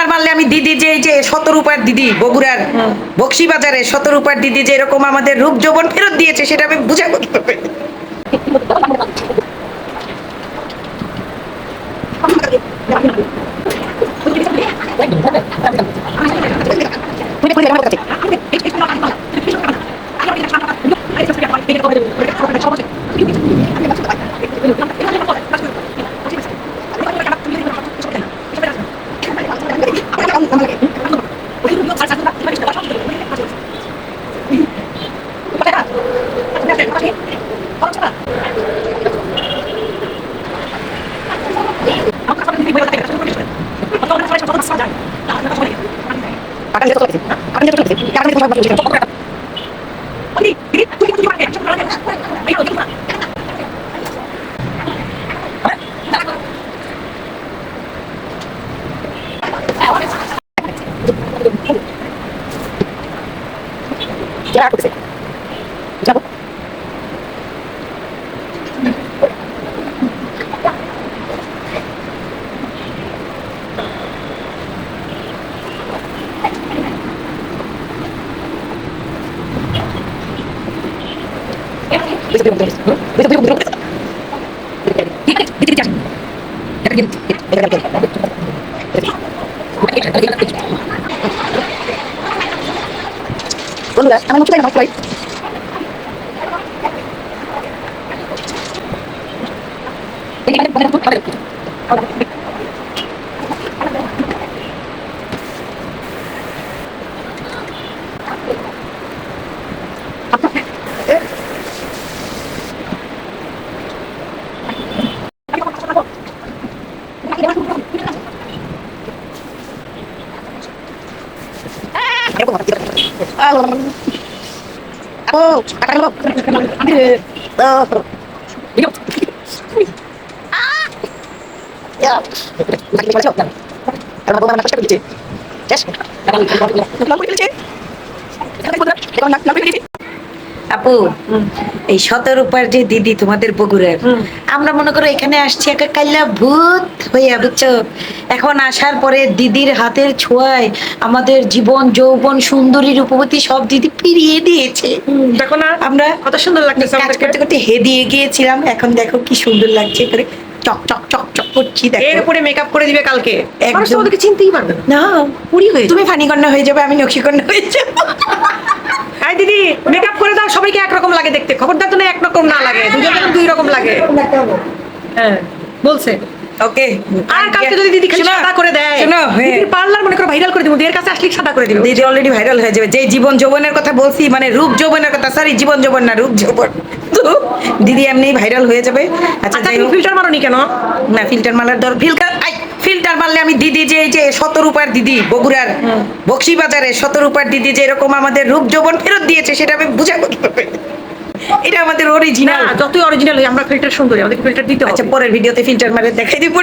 Filter মারলে আমি দিদি যে এই যে 17 রূপার দিদি বগুড়ার বক্সিবাজারে 17 রূপার দিদি যে এরকম আমাদের রূপ যৌবন ফেরত দিয়েছে সেটা আমি বুঝাবো কিভাবে? বন্ধুরা আমার মুখে না ফ্লাইট আপু এই 17 রূপার যে দিদি তোমাদের বগুড়ার আমরা মনে করো এখানে আসছি একা কাইলা ভূত হইয়া বুঝছো। এখন আসার পরে দিদির হাতের ছোঁয়ায় আমাদের জীবন যৌবন সুন্দরী রূপবতী সব দিদি ফিরিয়ে দিয়েছে। দেখো না আমরা কত সুন্দর লাগতেছে কাজ করতে করতে হেদিয়ে গিয়েছিলাম, এখন দেখো কি সুন্দর লাগছে করে চক চক চক চক করছি। এর দেখো উপরে মেকআপ করে দিবে কালকে, একদম। মানুষ তো ওদেরকে চিনতেই পারবে না। না পুরি হয়ে তুমি ফানিকন্যা হয়ে যাবে, আমি নকশিকন্যা হয়ে যাবো। এই দিদি মেকআপ করে দাও, সবাইকে একরকম লাগে দেখতে, খবরদার তো না একরকম না লাগে, দুজন দুই রকম লাগে। হ্যাঁ বলছে ওকে আর কালকে যদি দিদি খালি সাদা করে দেয়, শোনো, হ্যাঁ। দিদির পার্লার মনে করো ভাইরাল করে দিব, দিদির কাছে আসলে সাদা করে দিব। দিদি অলরেডি ভাইরাল হয়ে যাবে। যে জীবন যৌবনের কথা বলছি, মানে রূপ যৌবনের কথা, সরি জীবন যৌবন না রূপ যৌবন, তো দিদি এমনি ভাইরাল হয়ে যাবে। আচ্ছা আচ্ছা যাই তুমি হোক, ফিল্টার মারো নি কেন? না ফিল্টার মারার ফিল্টার মারলে আমি দিদি যে এই যে 17 রূপার দিদি বগুড়ার বক্সিবাজারে 17 রূপার দিদি যে এরকম আমাদের রূপ যৌবন ফেরত দিয়েছে সেটা আমি বুঝাবো কিভাবে? এটা আমাদের না অরিজিনাল। যতই অরিজিনাল হই আমরা ফিল্টার সুন্দরী, আমাদের ফিল্টার দিতে হবে। আচ্ছা পরের ভিডিওতে ফিল্টার মারে দেখাই দিব।